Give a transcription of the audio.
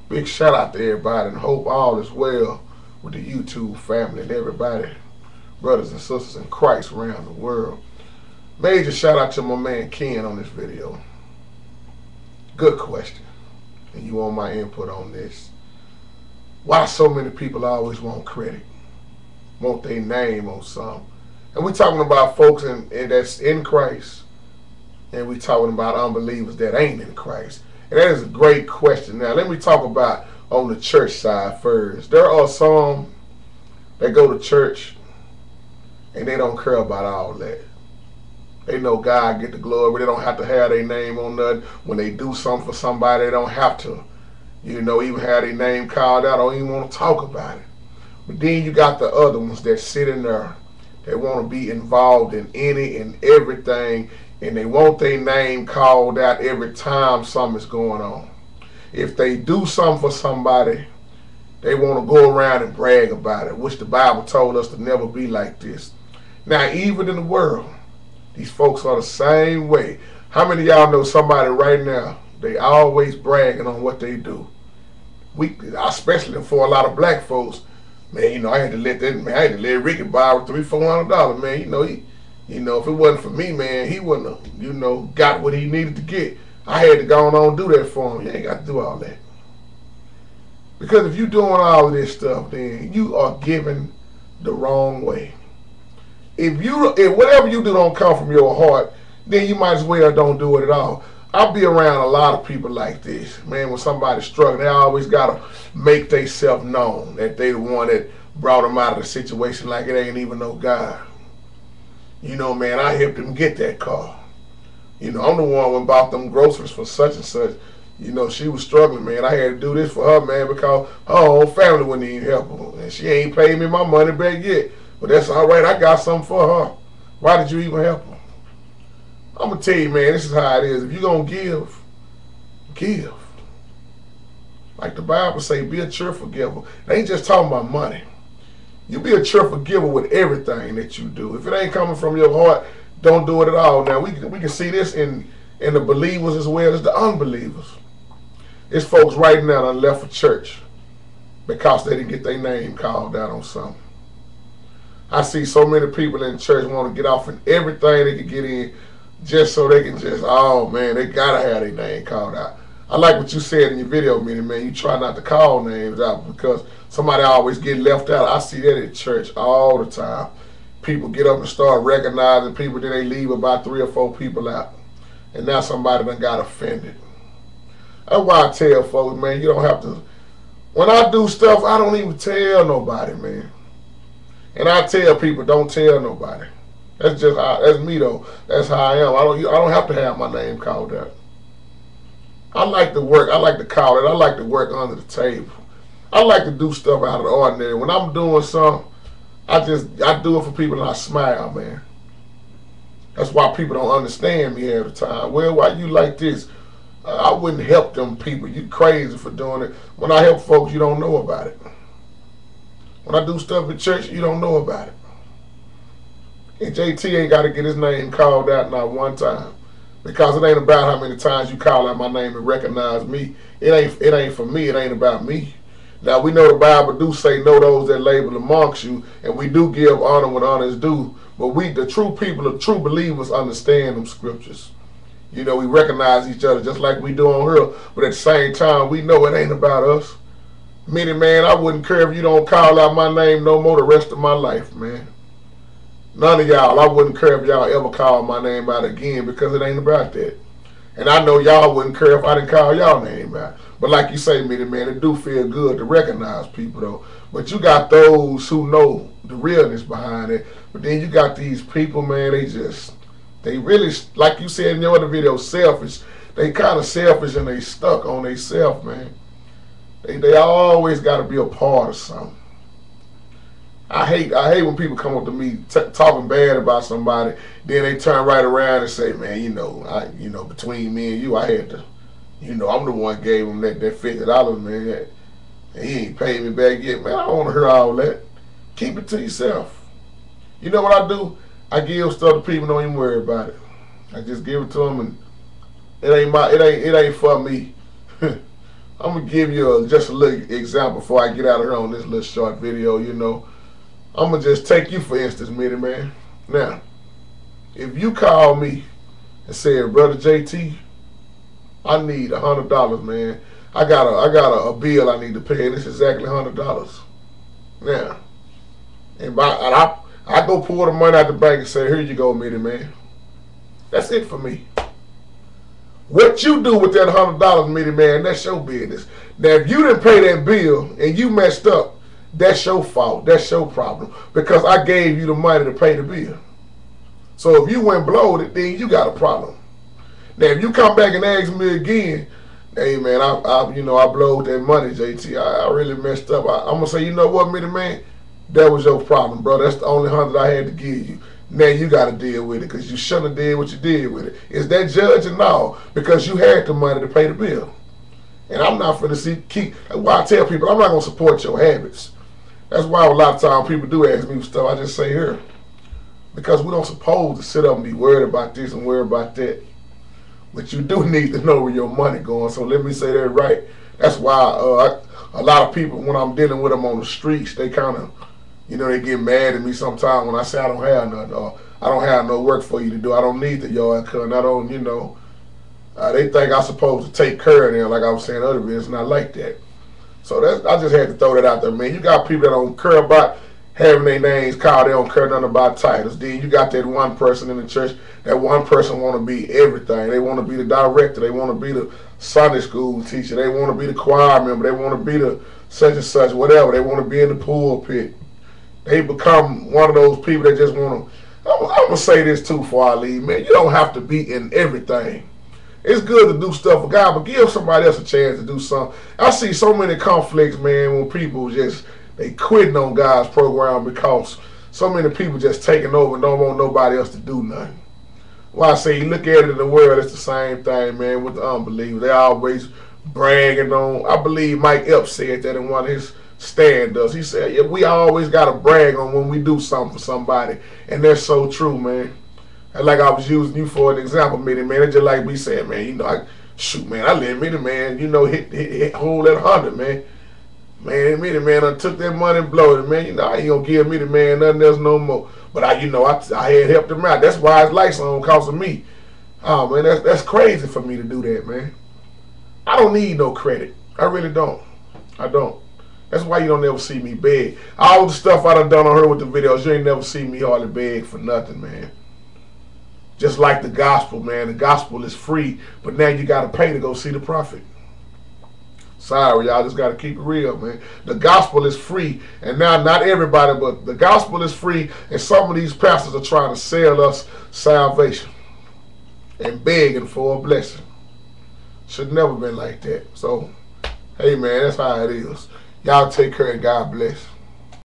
Big shout out to everybody and hope all is well with the YouTube family and everybody, brothers and sisters in Christ around the world. Major shout out to my man Ken on this video. Good question. And you want my input on this. Why so many people always want credit? Want their name on something? And we talking about folks that's in Christ. And we talking about unbelievers that ain't in Christ. And that is a great question. Now let me talk about on the church side first. There are some that go to church and they don't care about all that. They know God get the glory. They don't have to have their name on nothing. When they do something for somebody, they don't have to, even have their name called out. Don't even want to talk about it. But then you got the other ones that sit in there. They want to be involved in any and everything, and they want their name called out every time something's going on. If they do something for somebody, they want to go around and brag about it, which the Bible told us to never be like this. Now, even in the world, these folks are the same way. How many of y'all know somebody right now, they always bragging on what they do? Especially for a lot of black folks, man, I had to let Ricky borrow $300-400, man. If it wasn't for me, man, he wouldn't have, got what he needed to get. I had to go on and do that for him. You ain't got to do all that. Because if you're doing all of this stuff, then you are giving the wrong way. If whatever you do don't come from your heart, then you might as well don't do it at all. I'll be around a lot of people like this. Man, when somebody's struggling, they always got to make themselves known that they the one that brought them out of the situation like it ain't even no God. Man, I helped them get that car. I'm the one who bought them groceries for such and such. She was struggling, man. I had to do this for her, man, because her whole family wouldn't even help her. And she ain't paid me my money back yet. But that's all right. I got something for her. Why did you even help her? I'm going to tell you, man, this is how it is. If you're going to give. Like the Bible say, be a cheerful giver. They ain't just talking about money. You be a cheerful giver with everything that you do. If it ain't coming from your heart, don't do it at all. Now, we can see this in the believers as well as the unbelievers. It's folks right now that left for church because they didn't get their name called out on something. I see so many people in church want to get off in everything they can get in just so they can oh man, they got to have their name called out. I like what you said in your video, man. You try not to call names out because somebody always get left out. I see that at church all the time. People get up and start recognizing people, then they leave about 3 or 4 people out. And now somebody done got offended. That's why I tell folks, man, you don't have to. When I do stuff, I don't even tell nobody, man. And I tell people, don't tell nobody. That's me though. That's how I am. I don't have to have my name called out. I like to work. I like to call it. I like to work under the table. I like to do stuff out of the ordinary. When I'm doing something, I do it for people and I smile, man. That's why people don't understand me every time. Well, why you like this? I wouldn't help them people. You crazy for doing it. When I help folks, you don't know about it. When I do stuff at church, you don't know about it. And JT ain't got to get his name called out not one time. Because it ain't about how many times you call out my name and recognize me. It ain't for me. It ain't about me. Now, we know the Bible do say, know those that labor amongst you, and we do give honor when honor is due. But the true people, the true believers understand them scriptures. We recognize each other just like we do on here. But at the same time, we know it ain't about us. Meaning, man, I wouldn't care if you don't call out my name no more the rest of my life, man. None of y'all, I wouldn't care if y'all ever call my name out again because it ain't about that. And I know y'all wouldn't care if I didn't call y'all name out. But like you say, man, it do feel good to recognize people, though. But you got those who know the realness behind it. But then you got these people, man, they really, like you said in your other video, selfish. They kind of selfish and they stuck on themselves, man. They always got to be a part of something. I hate when people come up to me talking bad about somebody, then they turn right around and say, man, between me and you, I had to, I'm the one gave him that $50, man. And he ain't paid me back yet, man. I don't want to hear all that. Keep it to yourself. You know what I do? I give stuff to people, don't even worry about it. I just give it to them, and it ain't for me. I'm gonna give you just a little example before I get out of here on this little short video. You know, I'm gonna just take you for instance, Mitty man. Now, if you call me and say, brother JT, I need $100, man. I got a bill I need to pay, and it's exactly $100. Now, and I go pull the money out the bank and say, here you go, Mitty man. That's it for me. What you do with that $100, Mitty man, that's your business. Now, if you didn't pay that bill and you messed up, that's your fault. That's your problem. Because I gave you the money to pay the bill. So if you went blowed it, then you got a problem. Now, if you come back and ask me again, hey man, I blowed that money, JT. I really messed up. I'm gonna say, you know what, Mitty man, that was your problem, bro. That's the only 100 I had to give you. Now you got to deal with it because you shouldn't have did what you did with it. Is that judging? No, because you had the money to pay the bill. And I'm not finna that's why I tell people, I'm not going to support your habits. That's why a lot of times people do ask me for stuff. I just say here, because we don't supposed to sit up and be worried about this and worried about that. But you do need to know where your money going. So let me say that right. That's why a lot of people, when I'm dealing with them on the streets, they kind of, they get mad at me sometimes when I say I don't have nothing, or I don't have no work for you to do. I don't need the yard cut. I don't, they think I'm supposed to take care of them, like I was saying other videos, and I like that. So I just had to throw that out there, man. You got people that don't care about having their names called. They don't care nothing about titles. Then you got that one person in the church. That one person want to be everything. They want to be the director. They want to be the Sunday school teacher. They want to be the choir member. They want to be the such and such, whatever. They want to be in the pulpit. They become one of those people that just want to. I'm going to say this too before I leave, man. You don't have to be in everything. It's good to do stuff for God, but give somebody else a chance to do something. I see so many conflicts, man, when people they quitting on God's program because so many people just taking over and don't want nobody else to do nothing. Well, I say, look at it in the world, it's the same thing, man, with the unbelievers. They always bragging on. I believe Mike Epps said that in one of his stand-ups. He said, yeah, we always got to brag on when we do something for somebody. And that's so true, man. And like I was using you for an example, Mitty, man. It's just like me saying, man, I let Mitty, man, hit hold that 100, man. Man, Mitty, man, I took that money and blowed it, man. I ain't going to give Mitty, man, nothing else no more. But I had helped him out. That's why his lights on because of me. Oh, man, that's crazy for me to do that, man. I don't need no credit. I really don't. I don't. That's why you don't never see me beg. All the stuff I done on her with the videos, you ain't never see me hardly beg for nothing, man. Just like the gospel, man. The gospel is free, but now you got to pay to go see the prophet. Sorry, y'all just got to keep it real, man. The gospel is free, and now not everybody, but the gospel is free, and some of these pastors are trying to sell us salvation and begging for a blessing. Should never been like that. So, hey, man, that's how it is. Y'all take care and God bless.